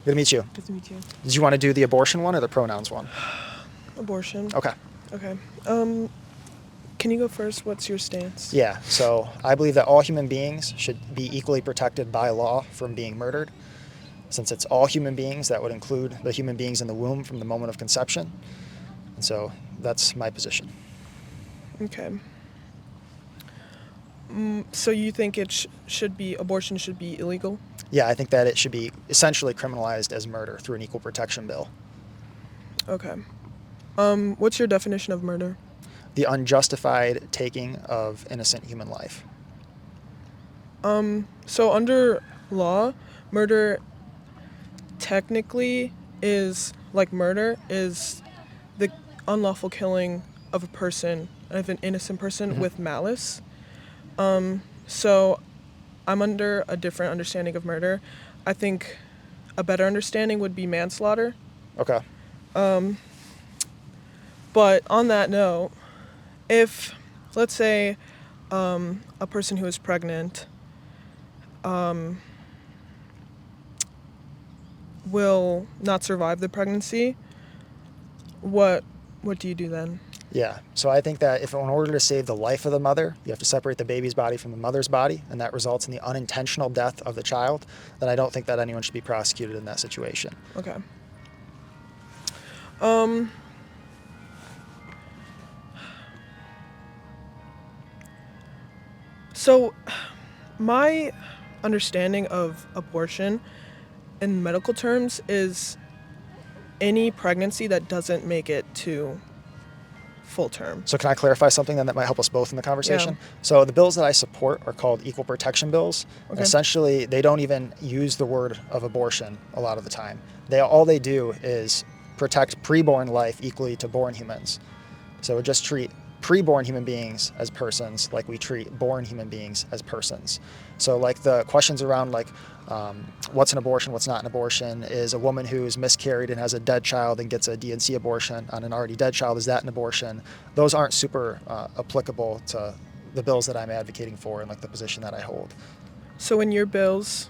Good to meet you. Good to meet you. Did you want to do the abortion one or the pronouns one? Abortion. Okay. Okay. Can you go first? What's your stance? Yeah, so I believe that all human beings should be equally protected by law from being murdered. Since it's all human beings, that would include the human beings in the womb from the moment of conception. And so that's my position. Okay. So you think abortion should be illegal? Yeah, I think that it should be essentially criminalized as murder through an equal protection bill. Okay. What's your definition of murder? The unjustified taking of innocent human life. So under law, murder technically is the unlawful killing of a person, of an innocent person with malice. So I'm under a different understanding of murder. I think a better understanding would be manslaughter. Okay. But on that note, if, let's say, a person who is pregnant will not survive the pregnancy, what do you do then? Yeah, so I think that if in order to save the life of the mother, you have to separate the baby's body from the mother's body, and that results in the unintentional death of the child, then I don't think that anyone should be prosecuted in that situation. Okay. So my understanding of abortion in medical terms is any pregnancy that doesn't make it to full term. So can I clarify something then that might help us both in the conversation? Yeah. So the bills that I support are called equal protection bills. Okay. Essentially, they don't even use the word of abortion a lot of the time. All they do is protect preborn life equally to born humans. So we just treat preborn human beings as persons like we treat born human beings as persons. So like the questions around like what's an abortion, what's not an abortion, is a woman who's miscarried and has a dead child and gets a D&C abortion on an already dead child, is that an abortion? Those aren't super applicable to the bills that I'm advocating for and like the position that I hold. So in your bills,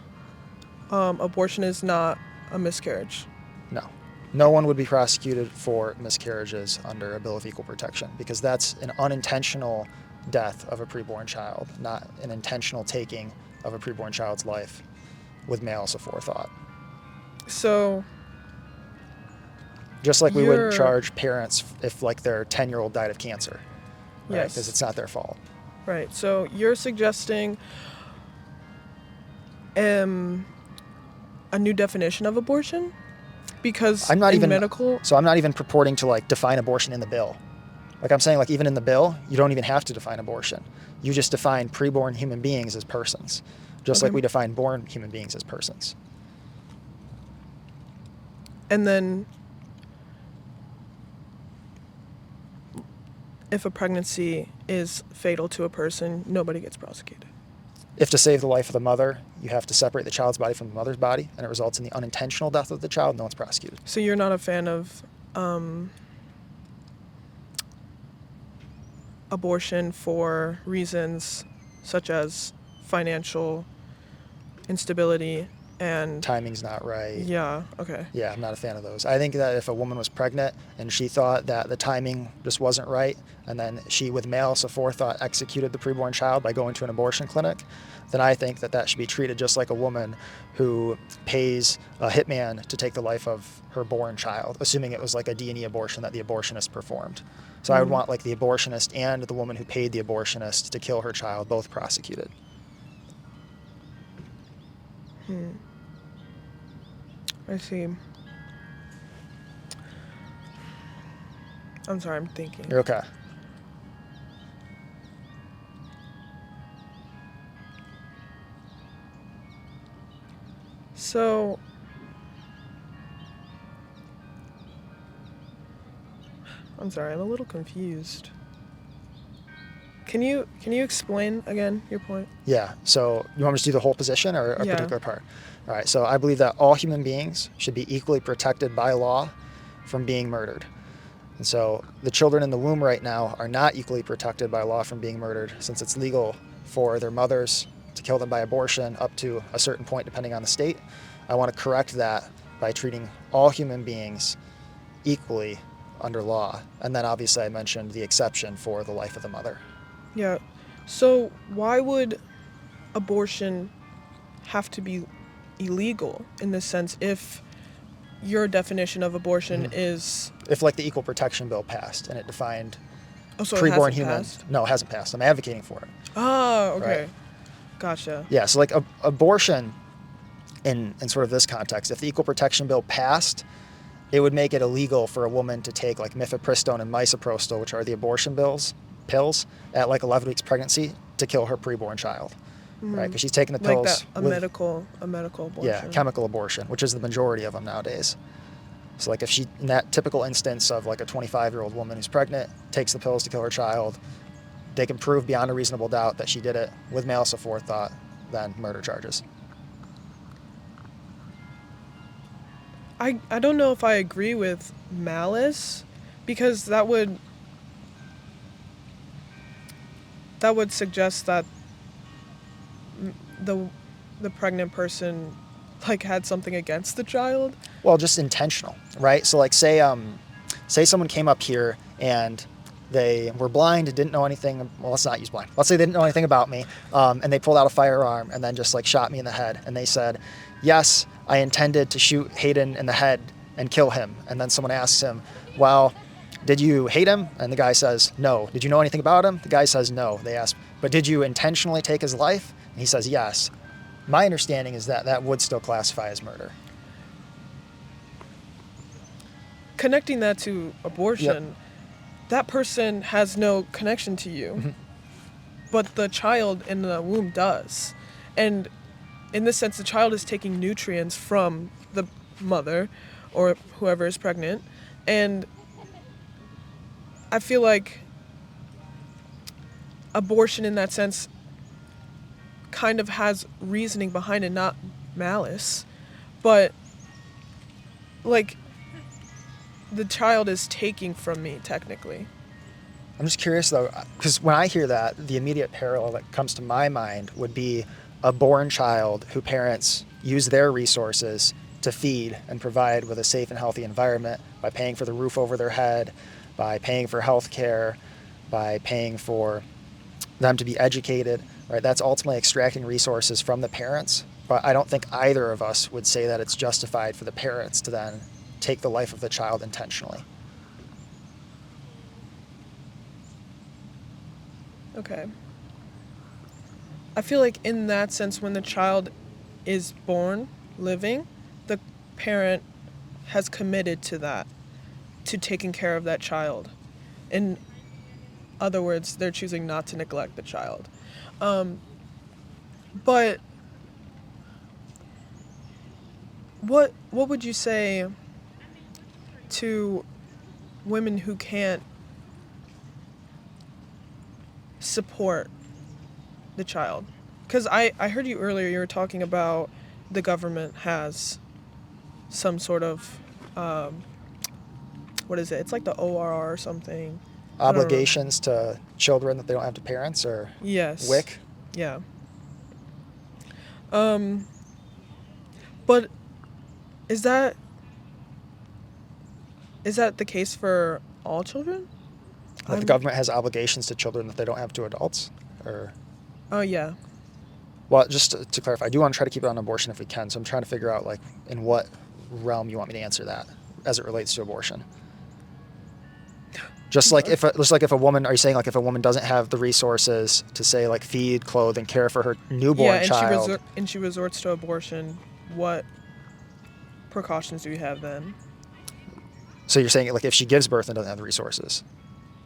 abortion is not a miscarriage? No. No one would be prosecuted for miscarriages under a bill of equal protection because that's an unintentional death of a preborn child, not an intentional taking of a preborn child's life with malice aforethought. So just like we would charge parents if like their 10-year-old died of cancer, right? Yes. Because it's not their fault. Right. So you're suggesting a new definition of abortion? Because I'm not even medical. So I'm not even purporting to like define abortion in the bill. Like I'm saying, like even in the bill, you don't even have to define abortion. You just define preborn human beings as persons, just like we define born human beings as persons. And then if a pregnancy is fatal to a person, nobody gets prosecuted. If to save the life of the mother, you have to separate the child's body from the mother's body, and it results in the unintentional death of the child, no one's prosecuted. So you're not a fan of abortion for reasons such as financial instability and timing's not right. Yeah, okay. Yeah, I'm not a fan of those. I think that if a woman was pregnant and she thought that the timing just wasn't right, and then she, with malice aforethought, executed the preborn child by going to an abortion clinic, then I think that that should be treated just like a woman who pays a hitman to take the life of her born child, assuming it was like a D&E abortion that the abortionist performed. So I would want like the abortionist and the woman who paid the abortionist to kill her child both prosecuted. I see. I'm sorry, I'm thinking. You're okay. So, I'm sorry, I'm a little confused. Can you explain again your point? Yeah, so you want me to do the whole position or a particular part? All right, so I believe that all human beings should be equally protected by law from being murdered. And so the children in the womb right now are not equally protected by law from being murdered, since it's legal for their mothers to kill them by abortion up to a certain point depending on the state. I want to correct that by treating all human beings equally under law. And then obviously I mentioned the exception for the life of the mother. Yeah. So why would abortion have to be illegal in this sense if your definition of abortion is... If like the Equal Protection Bill passed and it defined Oh, so it preborn hasn't humans. passed? No, it hasn't passed. I'm advocating for it. Oh, okay. Right. Gotcha. Yeah, so like abortion in sort of this context, if the Equal Protection Bill passed, it would make it illegal for a woman to take like mifepristone and misoprostol, which are the abortion pills, at like 11 weeks pregnancy to kill her preborn child, right? Because she's taking the pills Like that, a with, medical abortion. yeah, chemical abortion, which is the majority of them nowadays. So like if she, in that typical instance of like a 25-year-old woman who's pregnant, takes the pills to kill her child, they can prove beyond a reasonable doubt that she did it with malice aforethought, then murder charges. I don't know if I agree with malice, because that would suggest that the pregnant person like had something against the child. Well, just intentional, right? So like say someone came up here and they were blind and didn't know anything. Well, let's not use blind. Let's say they didn't know anything about me, and they pulled out a firearm and then just like shot me in the head. And they said, yes, I intended to shoot Hayden in the head and kill him. And then someone asks him, well, did you hate him? And the guy says, no. Did you know anything about him? The guy says, no. They ask, but did you intentionally take his life? And he says, yes. My understanding is that that would still classify as murder. Connecting that to abortion, that person has no connection to you, but the child in the womb does. And in this sense, the child is taking nutrients from the mother or whoever is pregnant. And I feel like abortion in that sense kind of has reasoning behind it, not malice. But like the child is taking from me technically. I'm just curious though, because when I hear that, the immediate parallel that comes to my mind would be a born child who parents use their resources to feed and provide with a safe and healthy environment by paying for the roof over their head, by paying for health care, by paying for them to be educated, right? That's ultimately extracting resources from the parents. But I don't think either of us would say that it's justified for the parents to then take the life of the child intentionally. Okay. I feel like in that sense, when the child is born, living, the parent has committed to that, to taking care of that child. In other words, they're choosing not to neglect the child. But what would you say to women who can't support the child? Because I heard you earlier, you were talking about the government has some sort of, what is it? It's like the ORR or something. Obligations to children that they don't have to parents, or Yes. WIC? Yeah. But is that the case for all children? Like the government has obligations to children that they don't have to adults? Or, Oh, yeah. well, just to clarify, I do want to try to keep it on abortion if we can, so I'm trying to figure out like in what realm you want me to answer that as it relates to abortion. Just like if a woman, are you saying like if a woman doesn't have the resources to say like feed, clothe, and care for her newborn child? And she resorts to abortion, what precautions do you have then? So you're saying like if she gives birth and doesn't have the resources?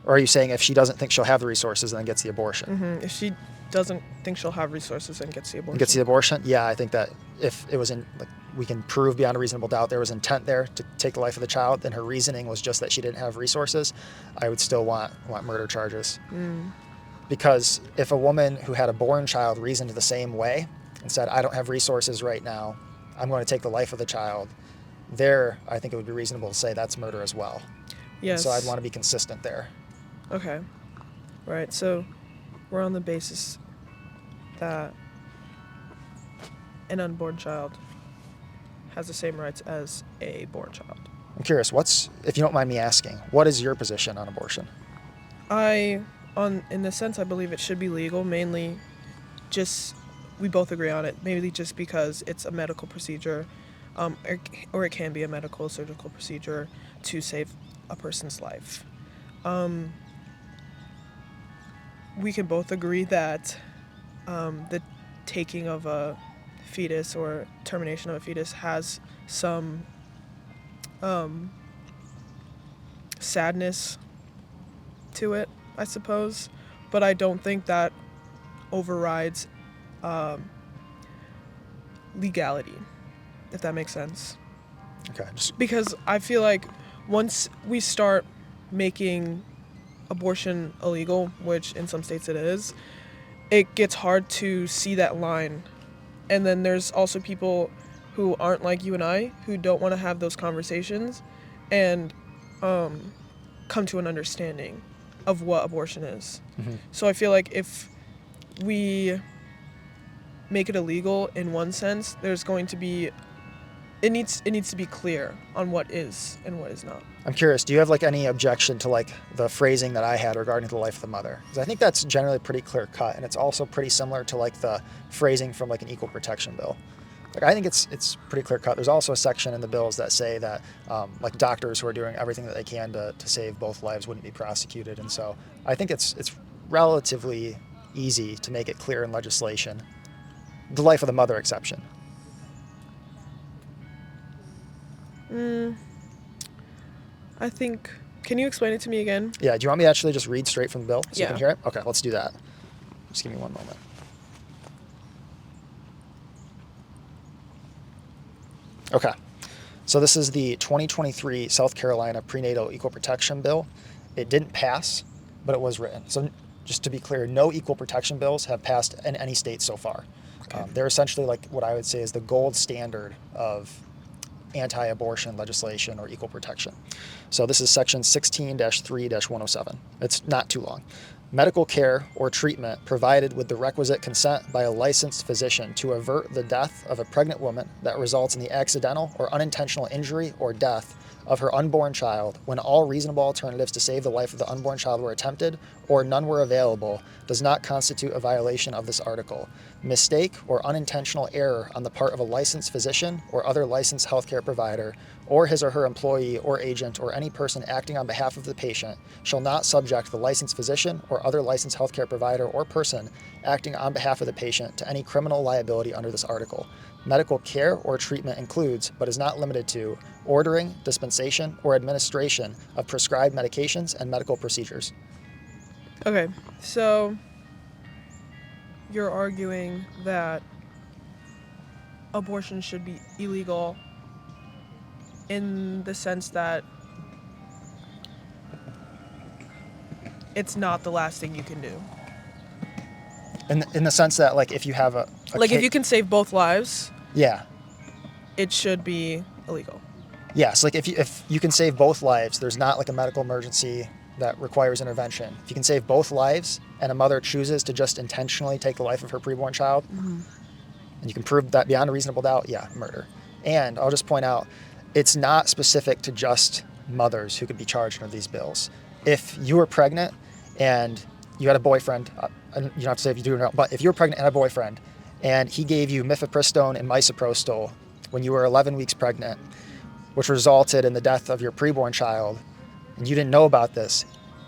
Or are you saying if she doesn't think she'll have the resources and then gets the abortion? If she doesn't think she'll have resources and gets the abortion. And gets the abortion? Yeah, I think that if it was in, like, we can prove beyond a reasonable doubt there was intent there to take the life of the child, then her reasoning was just that she didn't have resources, I would still want murder charges. Because if a woman who had a born child reasoned the same way and said, I don't have resources right now, I'm going to take the life of the child, there, I think it would be reasonable to say that's murder as well. Yes. So I'd want to be consistent there. Okay. Right, so we're on the basis that an unborn child has the same rights as a born child. I'm curious, if you don't mind me asking, what is your position on abortion? In this sense, I believe it should be legal, mainly just, we both agree on it, mainly just because it's a medical procedure, or it can be a medical surgical procedure to save a person's life. We can both agree that the taking of a fetus or termination of a fetus has some sadness to it, I suppose, but I don't think that overrides legality, if that makes sense. Okay. Because I feel like once we start making abortion illegal, which in some states it is, it gets hard to see that line. And then there's also people who aren't like you and I, who don't want to have those conversations and come to an understanding of what abortion is. Mm-hmm. So I feel like if we make it illegal in one sense, there's going to be, it needs to be clear on what is and what is not. I'm curious, do you have like any objection to like the phrasing that I had regarding the life of the mother? Because I think that's generally pretty clear cut, and it's also pretty similar to like the phrasing from like an equal protection bill. Like I think it's pretty clear cut. There's also a section in the bills that say that like doctors who are doing everything that they can to save both lives wouldn't be prosecuted, and so I think it's relatively easy to make it clear in legislation. The life of the mother exception. I think, can you explain it to me again? Yeah, do you want me to actually just read straight from the bill so you Yeah. can hear it? Okay, let's do that. Just give me one moment. Okay, so this is the 2023 South Carolina Prenatal Equal Protection Bill. It didn't pass, but it was written. So just to be clear, no equal protection bills have passed in any state so far. Okay. They're essentially like what I would say is the gold standard of anti-abortion legislation or equal protection. So this is section 16-3-107. It's not too long. Medical care or treatment provided with the requisite consent by a licensed physician to avert the death of a pregnant woman that results in the accidental or unintentional injury or death of her unborn child when all reasonable alternatives to save the life of the unborn child were attempted or none were available does not constitute a violation of this article. Mistake or unintentional error on the part of a licensed physician or other licensed healthcare provider or his or her employee or agent or any person acting on behalf of the patient shall not subject the licensed physician or other licensed healthcare provider or person acting on behalf of the patient to any criminal liability under this article. Medical care or treatment includes, but is not limited to, ordering, dispensation, or administration of prescribed medications and medical procedures. Okay, so you're arguing that abortion should be illegal in the sense that it's not the last thing you can do. In the sense that, like, if you have if you can save both lives, yeah, it should be illegal. yes, like if you can save both lives, there's not like a medical emergency that requires intervention. If you can save both lives and a mother chooses to just intentionally take the life of her preborn child, and you can prove that beyond a reasonable doubt, yeah, murder. And I'll just point out, it's not specific to just mothers who could be charged under these bills. If you were pregnant and you had a boyfriend, and you don't have to say if you do or not, but if you were pregnant and had a boyfriend and he gave you mifepristone and misoprostol when you were 11 weeks pregnant, which resulted in the death of your preborn child, and you didn't know about this,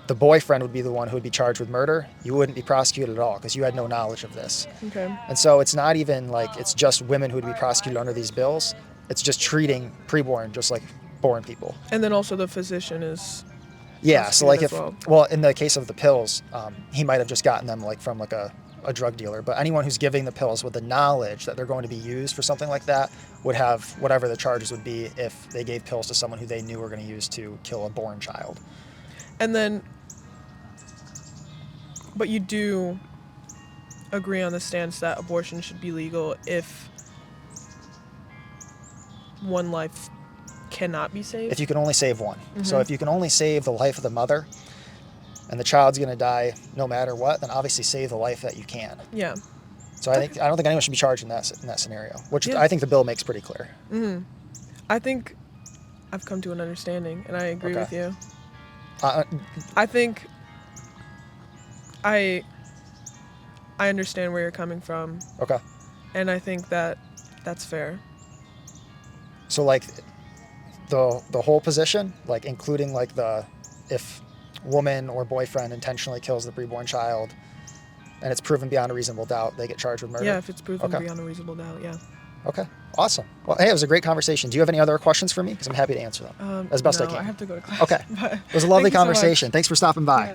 the boyfriend would be the one who would be charged with murder. You wouldn't be prosecuted at all because you had no knowledge of this. Okay. And so it's not even like it's just women who would be prosecuted under these bills. It's just treating preborn just like born people. And then also the physician is Yeah, so like prosecuted if, as well. well, in the case of the pills, he might have just gotten them like from like a drug dealer, but anyone who's giving the pills with the knowledge that they're going to be used for something like that would have whatever the charges would be if they gave pills to someone who they knew were going to use to kill a born child. And then, but you do agree on the stance that abortion should be legal if one life cannot be saved? If you can only save one. So if you can only save the life of the mother and the child's going to die no matter what, then obviously save the life that you can. Yeah. So I don't think anyone should be charged in that scenario, which Yeah. I think the bill makes pretty clear. I think I've come to an understanding, and I agree Okay. with you. Uh, I think I understand where you're coming from, okay. and I think that that's fair. So like the whole position, like including like if woman or boyfriend intentionally kills the preborn child and it's proven beyond a reasonable doubt, they get charged with murder? Yeah, if it's proven Okay. beyond a reasonable doubt, yeah. Okay. Awesome. Well, hey, it was a great conversation. Do you have any other questions for me? Because I'm happy to answer them as best I No, can. I have to go to class. Okay. But It was a lovely thank you so much. conversation. Thanks for stopping by. Yeah.